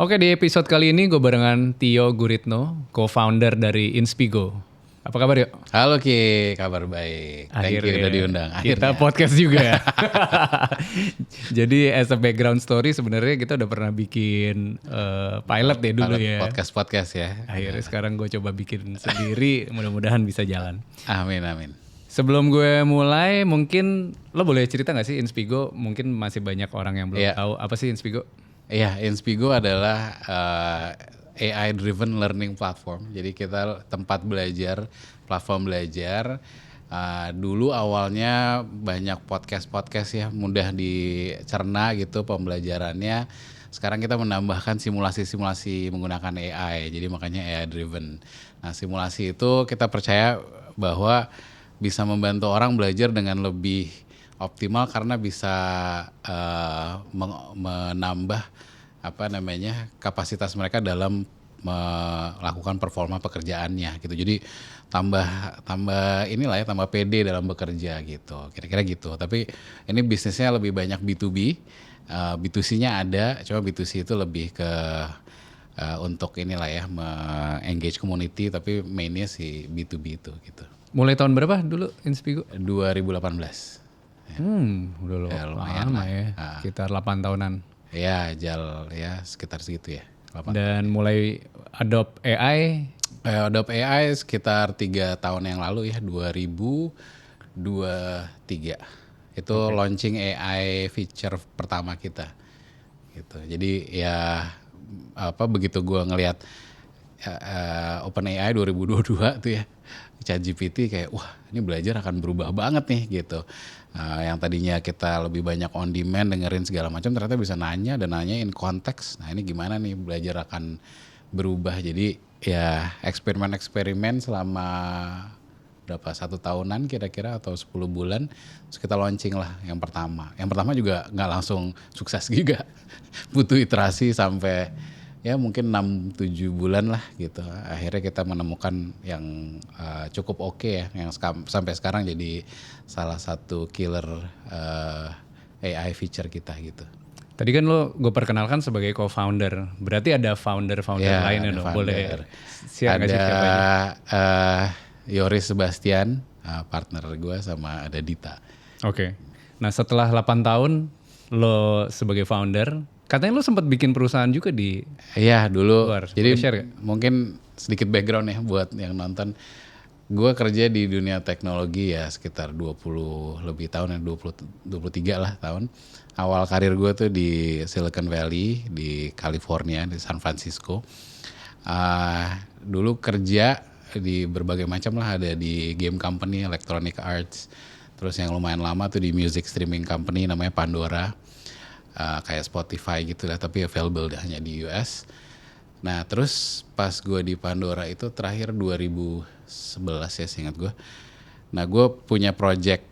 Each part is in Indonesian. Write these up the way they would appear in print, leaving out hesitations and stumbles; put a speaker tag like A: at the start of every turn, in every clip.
A: Oke, di episode kali ini gue barengan Tio Guritno, co-founder dari Inspigo. Apa kabar yuk?
B: Halo Ki, kabar baik. Thank you udah diundang.
A: Kita podcast juga ya. Jadi as a background story sebenarnya kita udah pernah bikin pilot ya dulu ya.
B: Podcast ya.
A: Akhirnya sekarang gue coba bikin sendiri, mudah-mudahan bisa jalan.
B: Amin, amin.
A: Sebelum gue mulai, mungkin lo boleh cerita gak sih Inspigo? Mungkin masih banyak orang yang belum tahu apa sih Inspigo?
B: Iya, Inspigo adalah AI driven learning platform. Jadi kita tempat belajar, platform belajar. Dulu awalnya banyak podcast ya, mudah dicerna gitu pembelajarannya. Sekarang kita menambahkan simulasi-simulasi menggunakan AI, jadi makanya AI driven. Nah, simulasi itu kita percaya bahwa bisa membantu orang belajar dengan lebih optimal karena bisa menambah kapasitas mereka dalam melakukan performa pekerjaannya gitu. Jadi tambah pede dalam bekerja gitu. Kira-kira gitu. Tapi ini bisnisnya lebih banyak B2B. B2C-nya ada, cuma B2C itu lebih ke untuk engage community, tapi mainnya si B2B itu gitu.
A: Mulai tahun berapa dulu Inspigo?
B: 2018.
A: Udah lumayan lama ya. Sekitar 8 tahunan.
B: Ya, sekitar segitu ya. 8.
A: Dan mulai adopt AI?
B: Adopt AI sekitar 3 tahun yang lalu ya, 2023. Itu launching AI feature pertama kita. Gitu. Jadi ya begitu gue ngelihat OpenAI 2022 tuh ya, ChatGPT kayak wah ini belajar akan berubah banget nih gitu. Yang tadinya kita lebih banyak on demand dengerin segala macam, ternyata bisa nanya dan nanyain konteks. Nah ini gimana nih belajar akan berubah. Jadi ya eksperimen selama berapa, 1 tahunan kira-kira atau 10 bulan. Terus kita launching lah yang pertama. Yang pertama juga gak langsung sukses juga. Butuh iterasi sampai ya mungkin 6-7 bulan lah gitu. Akhirnya kita menemukan yang cukup oke ya, yang sampai sekarang jadi salah satu killer AI feature kita gitu.
A: Tadi kan gue perkenalkan sebagai co-founder, berarti ada founder
B: ya,
A: lainnya dong, boleh share
B: ada
A: siapa aja?
B: Yoris Sebastian, partner gue, sama ada Dita.
A: Oke. Nah setelah 8 tahun lo sebagai founder, katanya lo sempat bikin perusahaan juga di
B: dulu
A: luar.
B: Jadi
A: share gak?
B: mungkin sedikit background ya buat yang nonton. Gue kerja di dunia teknologi ya sekitar 20 lebih tahun, 23 lah tahun. Awal karir gue tuh di Silicon Valley, di California, di San Francisco. Dulu kerja di berbagai macam lah, ada di game company, Electronic Arts. Terus yang lumayan lama tuh di music streaming company namanya Pandora. Kayak Spotify gitu lah, tapi available hanya di US. Nah terus pas gue di Pandora itu terakhir 2011 ya seingat gue. Nah gue punya project,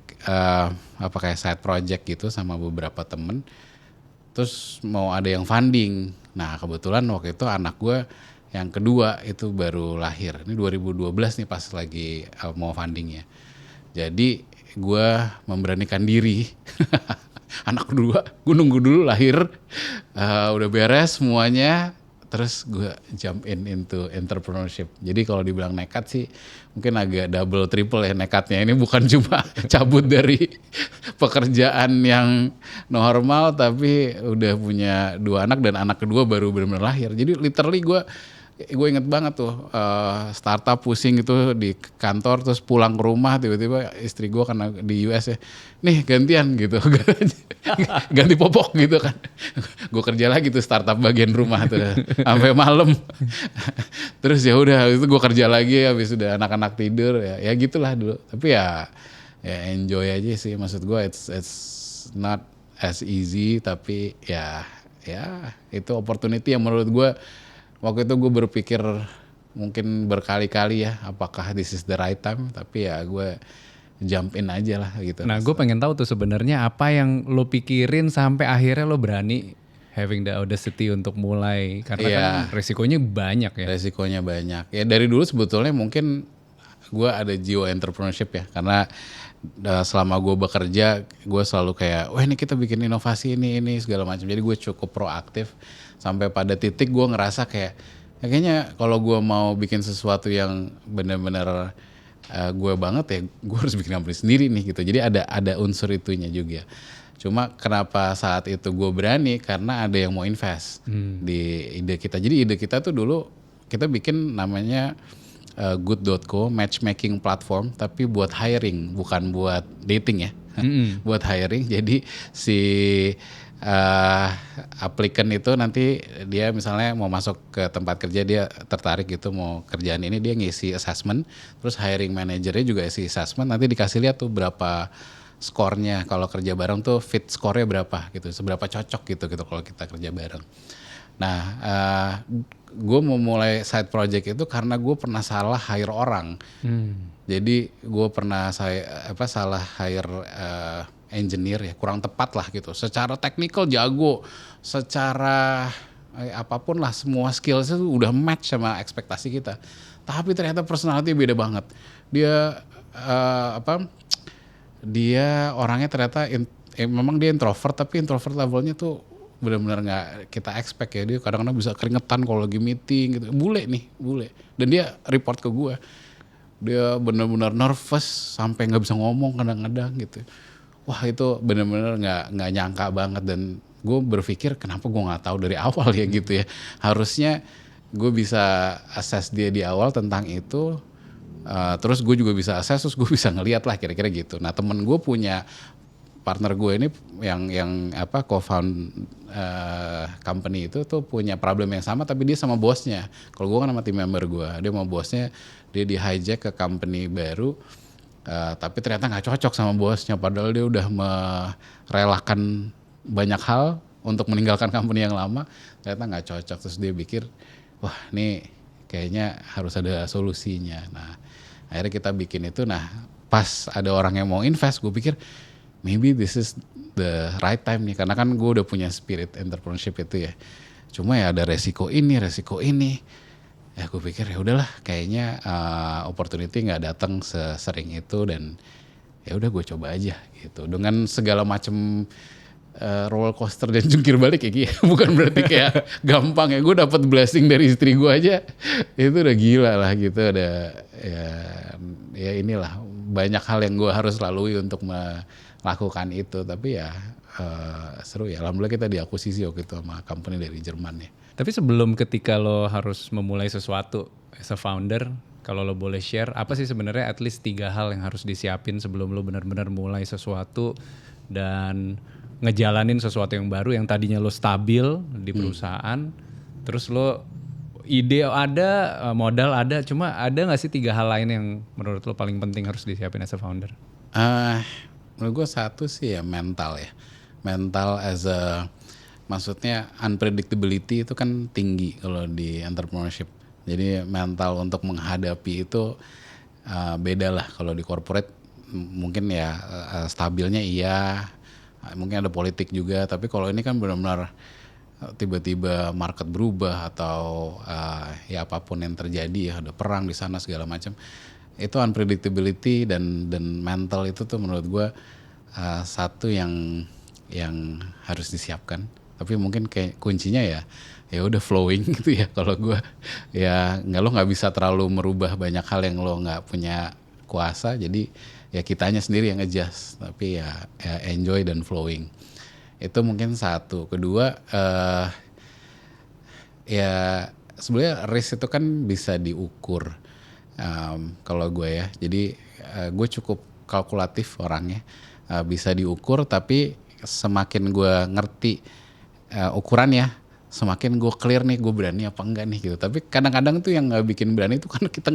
B: kayak side project gitu sama beberapa temen. Terus mau ada yang funding. Nah kebetulan waktu itu anak gue yang kedua itu baru lahir. Ini 2012 nih pas lagi mau fundingnya. Jadi gue memberanikan diri. Anak kedua, gue nunggu dulu lahir, udah beres semuanya, terus gue jump into entrepreneurship. Jadi kalau dibilang nekat sih, mungkin agak double triple ya nekatnya. Ini bukan cuma cabut dari pekerjaan yang normal, tapi udah punya 2 anak dan anak kedua baru benar-benar lahir. Jadi literally gue inget banget tuh startup pusing itu di kantor, terus pulang ke rumah tiba-tiba istri gue karena di US ya, nih gantian gitu, ganti popok gitu kan. Gue kerja lagi tuh startup bagian rumah tuh sampai malam. Terus ya udah itu gue kerja lagi habis udah anak-anak tidur ya gitulah dulu. Tapi ya enjoy aja sih, maksud gue it's not as easy, tapi ya itu opportunity yang menurut gue waktu itu gue berpikir mungkin berkali-kali ya, apakah this is the right time, tapi ya gue jump in aja lah gitu.
A: Nah gue pengen tahu tuh sebenarnya apa yang lo pikirin sampai akhirnya lo berani having the audacity untuk mulai, karena kan resikonya banyak ya.
B: Resikonya banyak. Ya dari dulu sebetulnya mungkin gue ada jiwa entrepreneurship ya, karena selama gue bekerja gue selalu kayak, wah ini kita bikin inovasi ini segala macam. Jadi gue cukup proaktif sampai pada titik gue ngerasa kayak kayaknya kalau gue mau bikin sesuatu yang benar-benar gue banget ya, gue harus bikin company sendiri nih gitu. Jadi ada unsur itunya juga. Cuma kenapa saat itu gue berani, karena ada yang mau invest di ide kita. Jadi ide kita tuh dulu kita bikin namanya Good.co, matchmaking platform, tapi buat hiring, bukan buat dating ya. Buat hiring. Jadi si applicant itu nanti dia misalnya mau masuk ke tempat kerja, dia tertarik gitu mau kerjaan ini, dia ngisi assessment, terus hiring manajernya juga isi assessment, nanti dikasih lihat tuh berapa skornya, kalau kerja bareng tuh fit skornya berapa gitu, seberapa cocok gitu kalau kita kerja bareng. Nah, gue mau mulai side project itu karena gue pernah salah hire orang. Jadi gue pernah salah hire engineer ya, kurang tepat lah gitu. Secara technical jago, secara apapun lah, semua skills itu udah match sama ekspektasi kita. Tapi ternyata personality beda banget. Dia orangnya ternyata memang dia introvert, tapi introvert levelnya tuh benar-benar nggak kita expect ya. Dia kadang-kadang bisa keringetan kalau lagi meeting gitu. Bule. Dan dia report ke gue. Dia benar-benar nervous sampai nggak bisa ngomong kadang-kadang gitu. Wah, itu benar-benar nggak nyangka banget, dan gue berpikir kenapa gue nggak tahu dari awal ya gitu ya. Harusnya gue bisa assess dia di awal tentang itu. Terus gue juga bisa assess, terus gue bisa ngeliat lah kira-kira gitu. Nah, temen gue punya partner gue ini yang co-found company itu tuh punya problem yang sama, tapi dia sama bosnya. Kalau gue kan sama tim member gue, dia sama bosnya, dia di hijack ke company baru, tapi ternyata nggak cocok sama bosnya. Padahal dia udah merelakan banyak hal untuk meninggalkan company yang lama, ternyata nggak cocok. Terus dia pikir, wah ini kayaknya harus ada solusinya. Nah, akhirnya kita bikin itu. Nah, pas ada orang yang mau invest, gue pikir maybe this is the right time nih, karena kan gue udah punya spirit entrepreneurship itu ya. Cuma ya ada resiko ini. Ya gue pikir ya udahlah, kayaknya opportunity nggak datang sesering itu, dan ya udah gue coba aja gitu. Dengan segala macam roller coaster dan jungkir balik ya Ki. Bukan berarti kayak gampang ya. Gue dapet blessing dari istri gue aja itu udah gila lah gitu. Ada ya inilah banyak hal yang gue harus lalui untuk melakukan itu. Tapi ya seru ya. Alhamdulillah kita diakuisisi waktu itu sama company dari Jerman ya.
A: Tapi sebelum ketika lo harus memulai sesuatu as a founder, kalau lo boleh share, apa sih sebenarnya at least 3 hal yang harus disiapin sebelum lo benar-benar mulai sesuatu dan ngejalanin sesuatu yang baru yang tadinya lo stabil di perusahaan, terus lo ide ada, modal ada, cuma ada nggak sih 3 hal lain yang menurut lo paling penting harus disiapin as a founder?
B: Menurut gue satu sih ya mental ya. Mental maksudnya unpredictability itu kan tinggi kalau di entrepreneurship. Jadi mental untuk menghadapi itu beda lah. Kalau di corporate mungkin ya stabilnya iya, mungkin ada politik juga, tapi kalau ini kan benar-benar tiba-tiba market berubah atau ya apapun yang terjadi ya, ada perang di sana segala macam. Itu unpredictability dan mental itu tuh menurut gue satu yang harus disiapkan. Tapi mungkin kayak kuncinya ya udah flowing gitu ya. Kalau gue ya lo nggak bisa terlalu merubah banyak hal yang lo nggak punya kuasa. Jadi ya kitanya sendiri yang adjust, tapi ya enjoy dan flowing. Itu mungkin satu. Kedua, ya sebenarnya risk itu kan bisa diukur kalau gue ya. Jadi gue cukup kalkulatif orangnya, bisa diukur, tapi semakin gue ngerti ukurannya, semakin gue clear nih gue berani apa enggak nih gitu. Tapi kadang-kadang tuh yang nggak bikin berani itu karena kita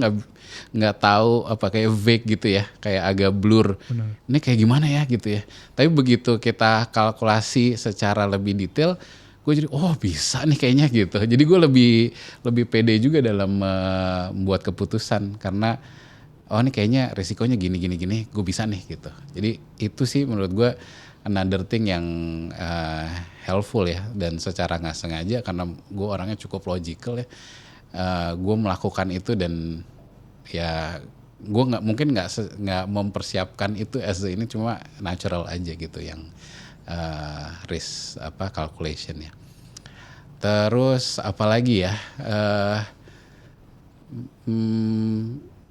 B: nggak tahu apa, kayak vague gitu ya, kayak agak blur. Benar. Ini kayak gimana ya gitu ya. Tapi begitu kita kalkulasi secara lebih detail, gue jadi bisa nih kayaknya gitu. Jadi gue lebih pede juga dalam membuat keputusan, karena ini kayaknya resikonya gini gue bisa nih gitu. Jadi itu sih menurut gue another thing yang helpful ya, dan secara nggak sengaja karena gue orangnya cukup logical ya, gue melakukan itu, dan ya gue nggak mempersiapkan itu as ini, cuma natural aja gitu yang risk calculation ya. Terus apalagi ya?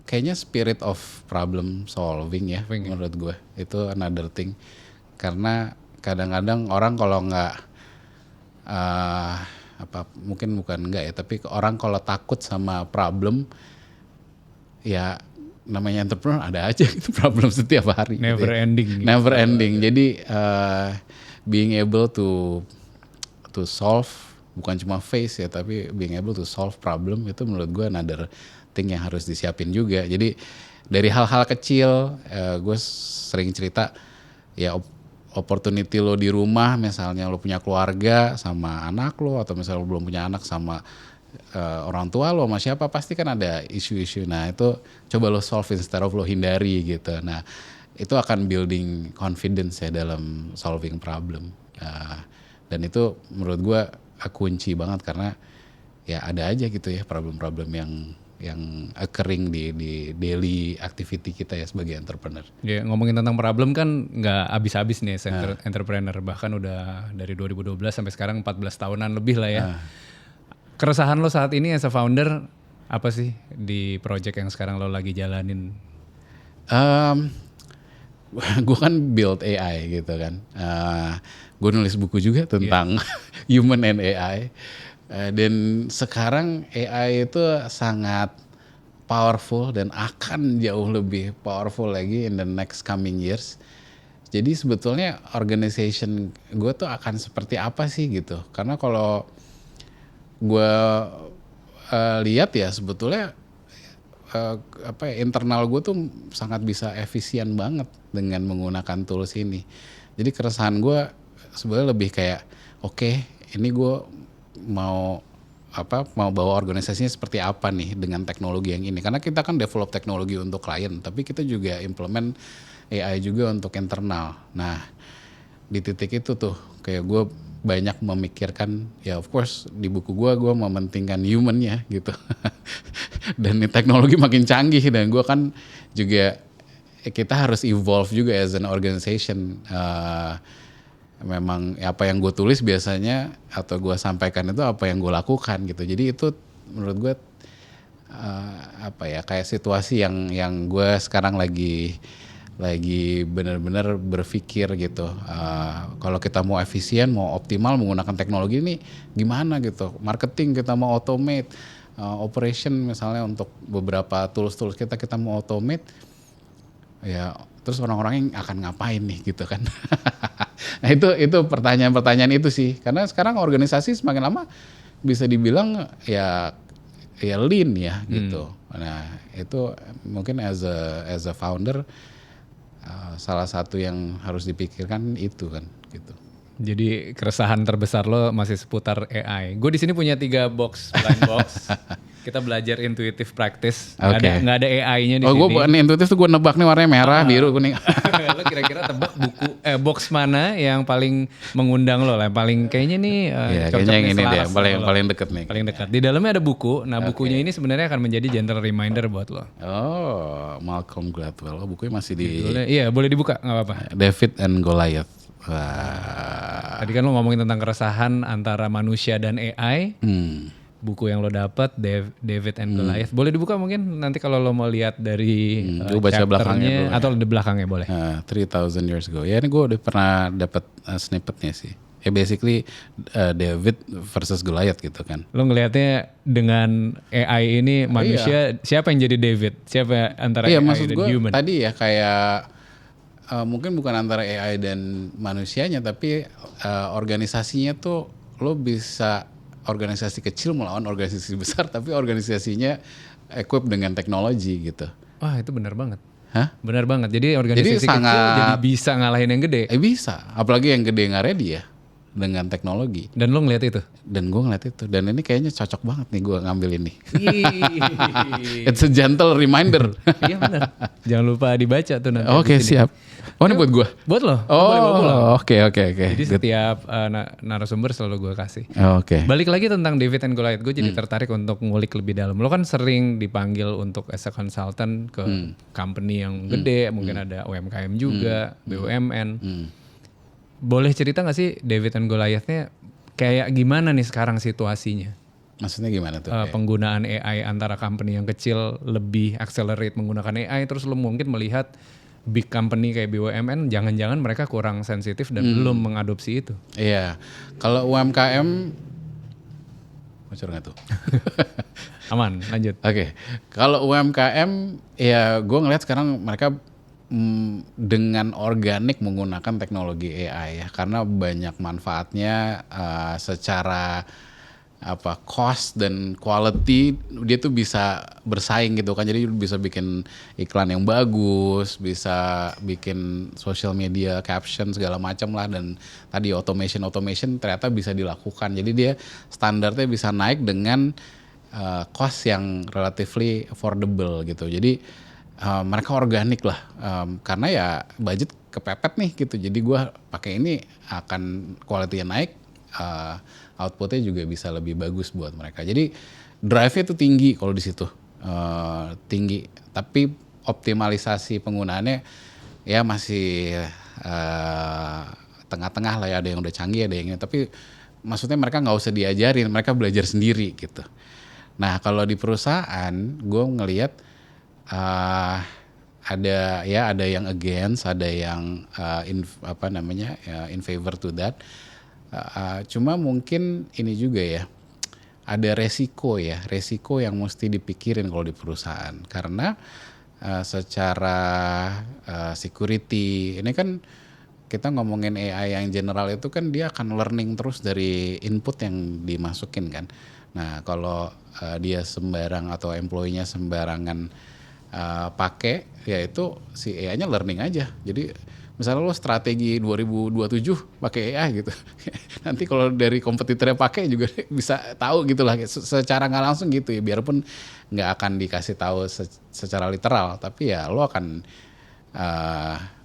B: Kayaknya spirit of problem solving ya menurut gue. Itu another thing. Karena kadang-kadang orang kalau nggak mungkin bukan enggak ya, tapi orang kalau takut sama problem, ya namanya entrepreneur ada aja gitu problem setiap hari.
A: Never
B: gitu ya.
A: ending. Gitu.
B: Never ending. Jadi being able to solve, bukan cuma face ya, tapi being able to solve problem itu menurut gue another thing yang harus disiapin juga. Jadi dari hal-hal kecil, gue sering cerita ya opportunity lo di rumah, misalnya lo punya keluarga sama anak lo, atau misalnya lo belum punya anak sama orang tua lo sama siapa, pasti kan ada isu-isu. Nah itu coba lo solve instead of lo hindari gitu. Nah itu akan building confidence ya dalam solving problem. Dan itu menurut gue kunci banget, karena ya ada aja gitu ya problem-problem yang occurring di daily activity kita ya sebagai entrepreneur.
A: Ya, ngomongin tentang problem kan nggak habis-habis nih entrepreneur, bahkan udah dari 2012 sampai sekarang 14 tahunan lebih lah ya. Keresahan lo saat ini as a founder apa sih di project yang sekarang lo lagi jalanin?
B: Gue kan build AI gitu kan. Gue nulis buku juga tentang human and AI. Dan sekarang AI itu sangat powerful dan akan jauh lebih powerful lagi in the next coming years. Jadi sebetulnya organization gue tuh akan seperti apa sih gitu. Karena kalau gue lihat ya sebetulnya internal gue tuh sangat bisa efisien banget dengan menggunakan tools ini. Jadi keresahan gue sebenarnya lebih kayak oke, ini gue mau bawa organisasinya seperti apa nih dengan teknologi yang ini, karena kita kan develop teknologi untuk klien, tapi kita juga implement AI juga untuk internal. Nah di titik itu tuh kayak gue banyak memikirkan, ya of course di buku gue mementingkan human-nya gitu. Dan teknologi makin canggih, dan gue kan juga kita harus evolve juga as an organization. Memang apa yang gue tulis biasanya atau gue sampaikan itu apa yang gue lakukan gitu. Jadi itu menurut gue kayak situasi yang gue sekarang lagi benar-benar berpikir gitu. Kalau kita mau efisien, mau optimal menggunakan teknologi ini gimana gitu. Marketing kita mau automate, operation misalnya untuk beberapa tools kita mau automate, ya terus orang-orang yang akan ngapain nih gitu kan. Nah itu pertanyaan-pertanyaan itu sih, karena sekarang organisasi semakin lama bisa dibilang ya lean ya gitu. Nah itu mungkin as a founder salah satu yang harus dipikirkan itu kan gitu.
A: Jadi keresahan terbesar lo masih seputar AI. Gue di sini punya 3 blind box. Kita belajar intuitive practice. Nggak ada AI-nya di sini.
B: Oh, gue bukan intuitif tuh, gue nebak nih warnanya merah, biru, kuning.
A: Lo kira-kira tebak box mana yang paling mengundang lo lah, paling kayaknya nih
B: kayaknya yang ini deh, paling deket nih.
A: Paling dekat. Di dalamnya ada buku. Nah, bukunya ini sebenarnya akan menjadi gentle reminder buat lo.
B: Oh, Malcolm Gladwell. Oh, bukunya masih di
A: Iya, boleh dibuka, nggak apa-apa.
B: David and Goliath.
A: Wah. Tadi kan lo ngomongin tentang keresahan antara manusia dan AI. Buku yang lo dapat David and Goliath. Boleh dibuka mungkin nanti kalau lo mau lihat dari
B: baca belakangnya
A: atau di belakangnya boleh.
B: 3,000 years ago. Ya ini gue udah pernah dapat snippetnya sih. Ya basically David versus Goliath gitu kan.
A: Lo ngelihatnya dengan AI ini manusia, siapa yang jadi David? Siapa antara AI dan human?
B: Tadi ya kayak mungkin bukan antara AI dan manusianya, tapi organisasinya tuh lo bisa organisasi kecil melawan organisasi besar, tapi organisasinya equip dengan teknologi gitu.
A: Wah itu benar banget.
B: Hah?
A: Benar banget. Jadi organisasi kecil jadi bisa ngalahin yang gede.
B: Bisa, apalagi yang gede nggak ready ya dengan teknologi.
A: Dan lo ngeliat itu?
B: Dan gue ngeliat itu. Dan ini kayaknya cocok banget nih gue ngambil ini. It's a gentle reminder.
A: Iya benar. Jangan lupa dibaca tuh nanti.
B: Oke, siap. Oh ini buat gue?
A: Buat lo.
B: Oh oke.
A: Jadi setiap narasumber selalu gue kasih.
B: Oke.
A: Balik lagi tentang David and Goliath. Gue jadi tertarik untuk ngulik lebih dalam. Lo kan sering dipanggil untuk as a consultant ke company yang gede. Mungkin ada UMKM juga, BUMN. Boleh cerita gak sih David and Goliath-nya kayak gimana nih sekarang situasinya?
B: Maksudnya gimana tuh?
A: Penggunaan AI antara company yang kecil lebih accelerate menggunakan AI, terus lo mungkin melihat big company kayak BUMN jangan-jangan mereka kurang sensitif dan belum mengadopsi itu.
B: Iya, kalau UMKM bocor nggak tuh?
A: Aman, lanjut.
B: Oke, kalau UMKM ya gue ngeliat sekarang mereka dengan organik menggunakan teknologi AI ya, karena banyak manfaatnya secara cost dan quality dia tuh bisa bersaing gitu kan, jadi bisa bikin iklan yang bagus, bisa bikin social media caption segala macam lah, dan tadi automation ternyata bisa dilakukan, jadi dia standarnya bisa naik dengan cost yang relatively affordable gitu, jadi mereka organik lah, karena ya budget kepepet nih gitu, jadi gue pakai ini akan quality-nya naik, outputnya juga bisa lebih bagus buat mereka. Jadi drive-nya tuh tinggi kalau di situ, tinggi. Tapi optimalisasi penggunaannya ya masih tengah-tengah lah ya. Ada yang udah canggih, ada yang ini. Tapi maksudnya mereka nggak usah diajarin, mereka belajar sendiri gitu. Nah kalau di perusahaan, gue ngelihat ada yang against, ada yang in favor to that. Cuma mungkin ini juga ya, ada resiko yang mesti dipikirin kalau di perusahaan, karena secara security ini kan kita ngomongin AI yang general itu kan dia akan learning terus dari input yang dimasukin kan. Nah kalau dia sembarang atau employee-nya sembarangan pakai, ya itu si AI-nya learning aja. Jadi misalnya lo strategi 2027 pakai AI gitu, nanti kalau dari kompetitornya pakai juga bisa tahu gitu lah, secara nggak langsung gitu ya, biarpun nggak akan dikasih tahu secara literal, tapi ya lo akan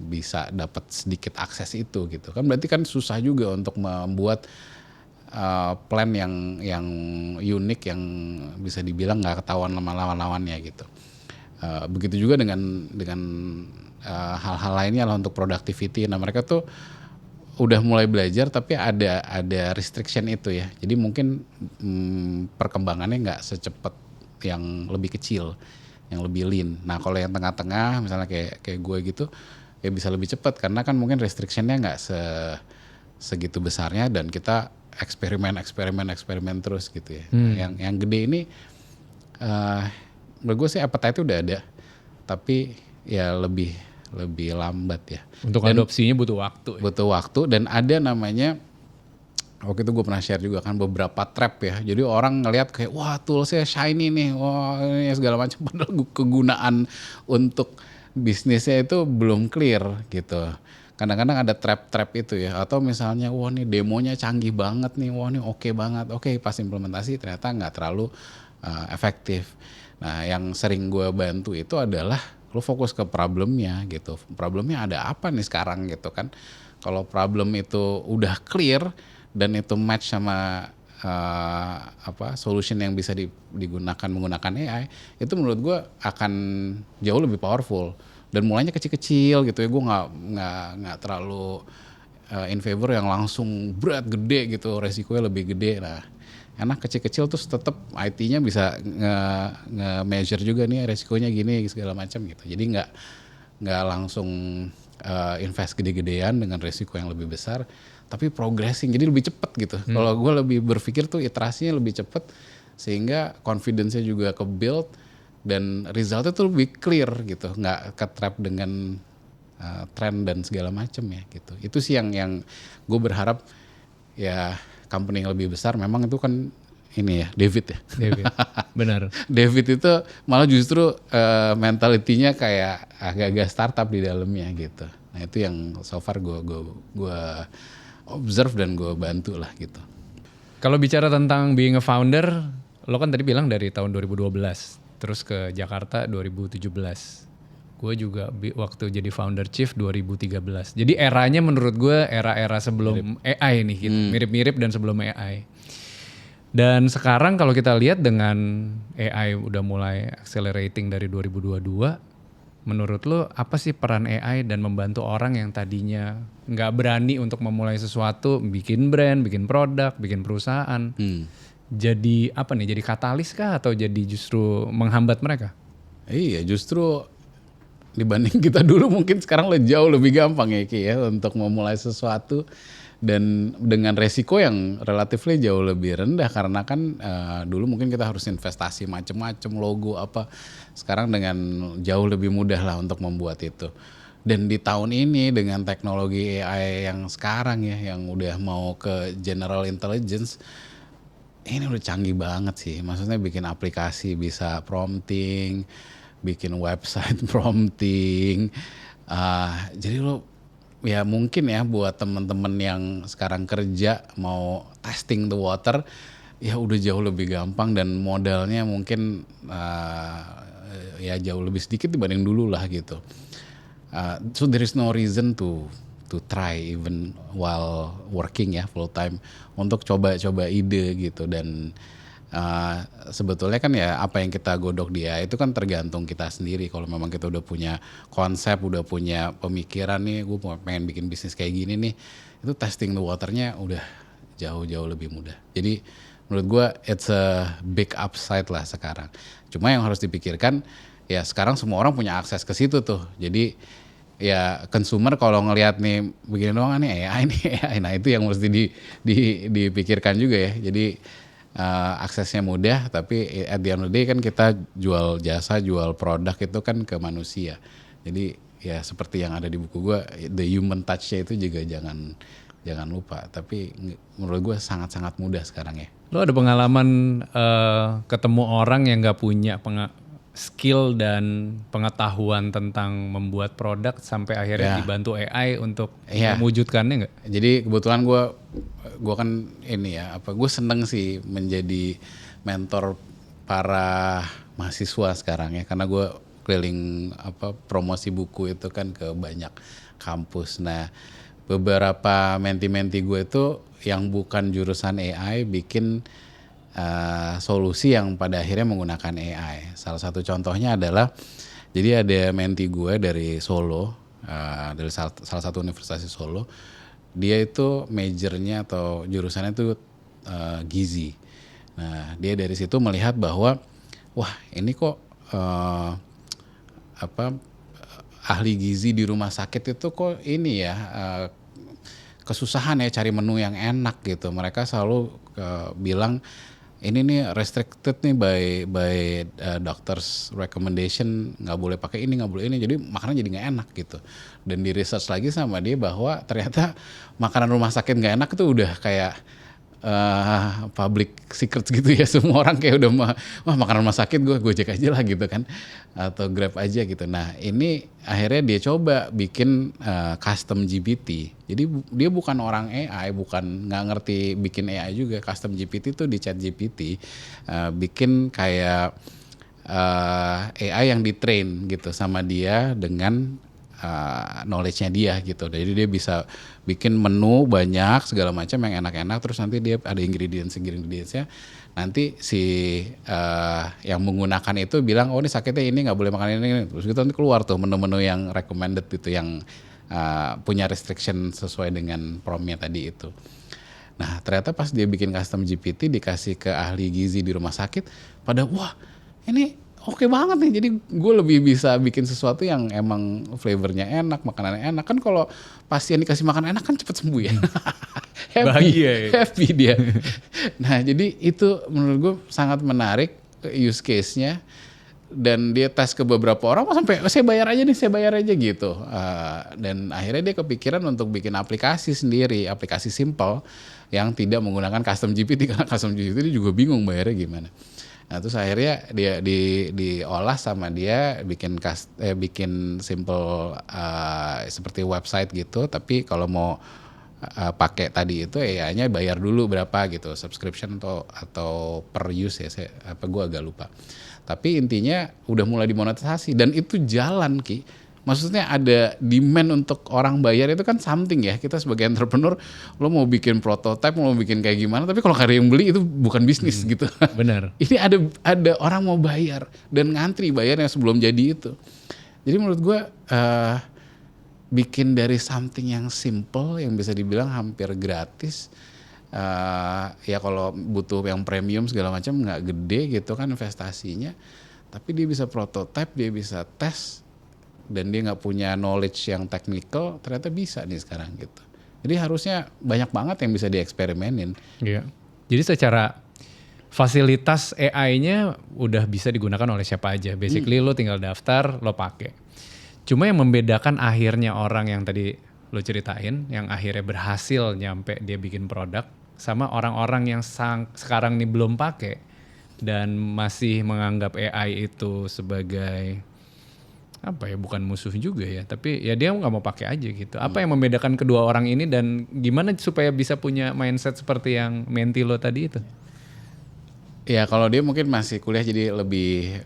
B: bisa dapat sedikit akses itu gitu kan, berarti kan susah juga untuk membuat plan yang unik yang bisa dibilang nggak ketahuan sama lawan-lawannya gitu. Begitu juga dengan hal-hal lainnya lah untuk productivity. Nah mereka tuh udah mulai belajar tapi ada restriction itu ya. Jadi mungkin perkembangannya nggak secepat yang lebih kecil, yang lebih lean. Nah kalau yang tengah-tengah misalnya kayak gue gitu ya bisa lebih cepat karena kan mungkin restrictionnya nggak segitu besarnya dan kita eksperimen terus gitu ya. Yang gede ini menurut gue sih appetite udah ada, tapi ya lebih lambat ya.
A: Untuk adopsinya butuh waktu.
B: Butuh waktu dan ada namanya, waktu itu gue pernah share juga kan beberapa trap ya. Jadi orang ngelihat kayak wah toolsnya shiny nih, wah ini segala macam, padahal kegunaan untuk bisnisnya itu belum clear gitu. Kadang-kadang ada trap itu ya, atau misalnya wah nih demonya canggih banget nih, wah nih oke banget, oke pas implementasi ternyata nggak terlalu efektif. Nah yang sering gue bantu itu adalah lo fokus ke problemnya gitu. Problemnya ada apa nih sekarang gitu kan. Kalau problem itu udah clear dan itu match sama solution yang bisa digunakan menggunakan AI, itu menurut gue akan jauh lebih powerful. Dan mulainya kecil-kecil gitu ya. Gue nggak terlalu in favor yang langsung berat gede gitu, resikonya lebih gede. Nah enak kecil-kecil terus tetap IT-nya bisa nge-measure juga nih resikonya gini segala macam gitu. Jadi nggak langsung invest gede-gedean dengan resiko yang lebih besar, tapi progressing jadi lebih cepat gitu. Kalau gue lebih berpikir tuh iterasinya lebih cepat sehingga confidence-nya juga ke-build dan resultnya tuh lebih clear gitu, nggak ke-trap dengan trend dan segala macam ya gitu. Itu sih yang gue berharap ya company yang lebih besar. Memang itu kan ini ya David ya.
A: David, benar.
B: David itu malah justru mentalitinya kayak agak-agak startup di dalamnya gitu. Nah itu yang so far gue observe dan gue bantu lah gitu.
A: Kalau bicara tentang being a founder, lo kan tadi bilang dari tahun 2012, terus ke Jakarta 2017. Gue juga waktu jadi founder chief 2013. Jadi eranya menurut gue era-era sebelum AI nih gitu. Mirip-mirip dan sebelum AI. Dan sekarang kalau kita lihat dengan AI udah mulai accelerating dari 2022, menurut lo apa sih peran AI dan membantu orang yang tadinya nggak berani untuk memulai sesuatu, bikin brand, bikin produk, bikin perusahaan, jadi apa nih? Jadi katalis kah atau jadi justru menghambat mereka?
B: Iya, justru dibanding kita dulu mungkin sekarang jauh lebih gampang ya Ki ya untuk memulai sesuatu dan dengan resiko yang relatif jauh lebih rendah karena kan dulu mungkin kita harus investasi macam-macam logo apa, sekarang dengan jauh lebih mudah lah untuk membuat itu. Dan di tahun ini dengan teknologi AI yang sekarang ya yang udah mau ke general intelligence, ini udah canggih banget sih. Maksudnya bikin aplikasi bisa prompting, bikin website prompting. Jadi lo ya mungkin ya buat temen-temen yang sekarang kerja mau testing the water, ya udah jauh lebih gampang dan modalnya mungkin ya jauh lebih sedikit dibanding dulu lah gitu. So there is no reason to try even while working ya full time untuk coba-coba ide gitu. Dan sebetulnya kan ya apa yang kita godok dia itu kan tergantung kita sendiri. Kalau memang kita udah punya konsep, udah punya pemikiran nih, gue pengen bikin bisnis kayak gini nih, itu testing the waternya udah jauh-jauh lebih mudah. Jadi menurut gue it's a big upside lah sekarang. Cuma yang harus dipikirkan ya sekarang semua orang punya akses ke situ tuh. Jadi ya consumer kalau ngelihat nih begini doang nih AI nih AI, nah itu yang mesti dipikirkan juga ya. Jadi aksesnya mudah tapi at the end of the day kan kita jual jasa, jual produk itu kan ke manusia. Jadi ya seperti yang ada di buku gue, the human touch-nya itu juga jangan lupa. Tapi menurut gue sangat-sangat mudah sekarang ya.
A: Lo ada pengalaman ketemu orang yang gak punya skill dan pengetahuan tentang membuat produk sampai akhirnya dibantu AI untuk mewujudkannya nggak?
B: Jadi kebetulan gue kan ini ya gue seneng sih menjadi mentor para mahasiswa sekarang ya, karena gue keliling promosi buku itu kan ke banyak kampus. Nah beberapa menti-menti gue itu yang bukan jurusan AI bikin solusi yang pada akhirnya menggunakan AI. Salah satu contohnya adalah, jadi ada menti gue dari Solo, dari salah satu universitas di Solo. Dia itu majornya atau jurusannya itu gizi. Nah dia dari situ melihat bahwa wah ini kok ahli gizi di rumah sakit itu kok ini ya kesusahan ya cari menu yang enak gitu. Mereka selalu bilang ini nih restricted nih by doctor's recommendation, nggak boleh pakai ini, nggak boleh ini, jadi makanan jadi nggak enak gitu. Dan di research lagi sama dia bahwa ternyata makanan rumah sakit nggak enak itu udah kayak public secret gitu ya, semua orang kayak udah wah makanan rumah sakit gue cek aja lah gitu kan, atau Grab aja gitu. Nah ini akhirnya dia coba bikin custom GPT. Jadi dia bukan orang AI, bukan nggak ngerti bikin AI juga. Custom GPT tuh di ChatGPT bikin kayak AI yang ditrain gitu sama dia dengan knowledge-nya dia gitu. Jadi dia bisa bikin menu banyak segala macam yang enak-enak, terus nanti dia ada ingredients-nya. Nanti si yang menggunakan itu bilang oh ini sakitnya ini nggak boleh makan ini. Terus gitu nanti keluar tuh menu-menu yang recommended gitu, yang punya restriction sesuai dengan prompt-nya tadi itu. Nah ternyata pas dia bikin custom GPT dikasih ke ahli gizi di rumah sakit, pada wah ini oke banget nih, jadi gue lebih bisa bikin sesuatu yang emang flavornya enak, makanannya enak. Kan kalau pasien dikasih makan enak kan cepet sembuh ya. Happy dia. Nah jadi itu menurut gue sangat menarik use case-nya. Dan dia tes ke beberapa orang, sampai saya bayar aja gitu. Dan akhirnya dia kepikiran untuk bikin aplikasi sendiri, aplikasi simple yang tidak menggunakan custom GPT, karena custom GPT juga bingung bayarnya gimana. Nah terus akhirnya dia diolah sama dia bikin simple seperti website gitu, tapi kalau mau pakai tadi itu AI-nya bayar dulu berapa gitu, subscription atau per use ya, gue agak lupa. Tapi intinya udah mulai dimonetisasi dan itu jalan Ki. Maksudnya ada demand untuk orang bayar, itu kan something ya. Kita sebagai entrepreneur, lo mau bikin prototype, mau bikin kayak gimana, tapi kalau nggak ada yang beli itu bukan bisnis gitu.
A: Benar.
B: Ini ada orang mau bayar dan ngantri bayarnya sebelum jadi itu. Jadi menurut gue bikin dari something yang simple yang bisa dibilang hampir gratis. Ya kalau butuh yang premium segala macam nggak gede gitu kan investasinya, tapi dia bisa prototype, dia bisa tes, dan dia nggak punya knowledge yang technical, ternyata bisa nih sekarang gitu. Jadi harusnya banyak banget yang bisa dieksperimenin.
A: Iya. Jadi secara fasilitas AI-nya udah bisa digunakan oleh siapa aja. Basically lo tinggal daftar, lo pakai. Cuma yang membedakan akhirnya orang yang tadi lo ceritain, yang akhirnya berhasil nyampe dia bikin produk, sama orang-orang yang sekarang nih belum pakai dan masih menganggap AI itu sebagai apa ya, bukan musuh juga ya, tapi ya dia nggak mau pakai aja gitu. Apa yang membedakan kedua orang ini dan gimana supaya bisa punya mindset seperti yang menti lo tadi itu?
B: Ya kalau dia mungkin masih kuliah jadi lebih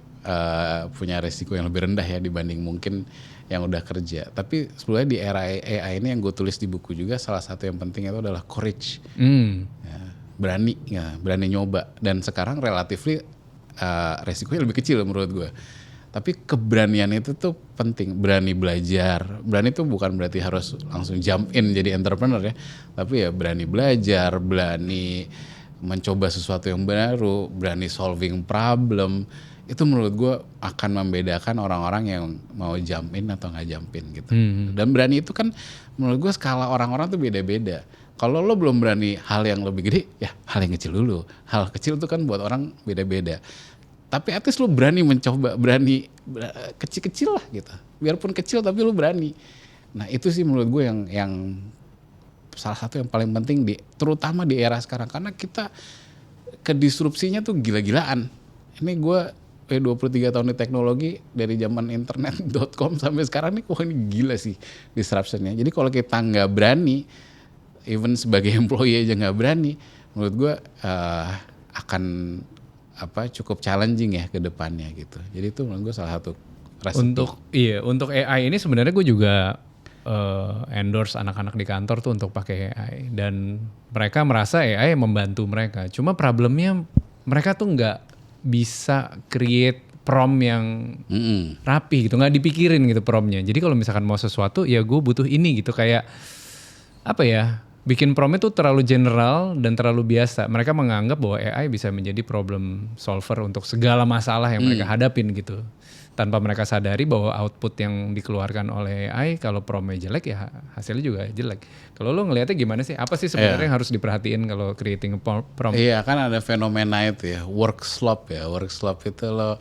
B: punya resiko yang lebih rendah ya dibanding mungkin yang udah kerja. Tapi sebetulnya di era AI ini yang gue tulis di buku juga, salah satu yang penting itu adalah courage. Ya, berani nyoba. Dan sekarang relatifly resikonya lebih kecil menurut gue. Tapi keberanian itu tuh penting, berani belajar. Berani itu bukan berarti harus langsung jump in jadi entrepreneur ya. Tapi ya berani belajar, berani mencoba sesuatu yang baru, berani solving problem. Itu menurut gue akan membedakan orang-orang yang mau jump in atau nggak jump in gitu. Dan berani itu kan menurut gue skala orang-orang tuh beda-beda. Kalau lo belum berani hal yang lebih gede, ya hal yang kecil dulu. Hal kecil tuh kan buat orang beda-beda. Tapi at least lo berani mencoba, berani kecil-kecil lah gitu. Biarpun kecil tapi lo berani. Nah itu sih menurut gue yang salah satu yang paling penting terutama di era sekarang. Karena kita kedisrupsinya tuh gila-gilaan. Ini gue 23 tahun di teknologi, dari zaman internet.com sampai sekarang nih, wah ini gila sih disruptionnya. Jadi kalau kita nggak berani, even sebagai employee aja nggak berani, menurut gue akan cukup challenging ya ke depannya gitu. Jadi itu menurut gue salah satu resiko.
A: Untuk AI ini sebenarnya gue juga endorse anak-anak di kantor tuh untuk pakai AI, dan mereka merasa AI membantu mereka. Cuma problemnya mereka tuh nggak bisa create prompt yang rapi gitu, nggak dipikirin gitu promptnya. Jadi kalau misalkan mau sesuatu ya gue butuh ini gitu, kayak apa ya, bikin prompt itu terlalu general dan terlalu biasa. Mereka menganggap bahwa AI bisa menjadi problem solver untuk segala masalah yang mereka hadapin gitu. Tanpa mereka sadari bahwa output yang dikeluarkan oleh AI kalau promptnya jelek ya hasilnya juga jelek. Kalau lo ngelihatnya gimana sih? Apa sih sebenarnya yang harus diperhatiin kalau creating a prompt?
B: Iya kan ada fenomena itu ya, work slop ya. Work slop itu lo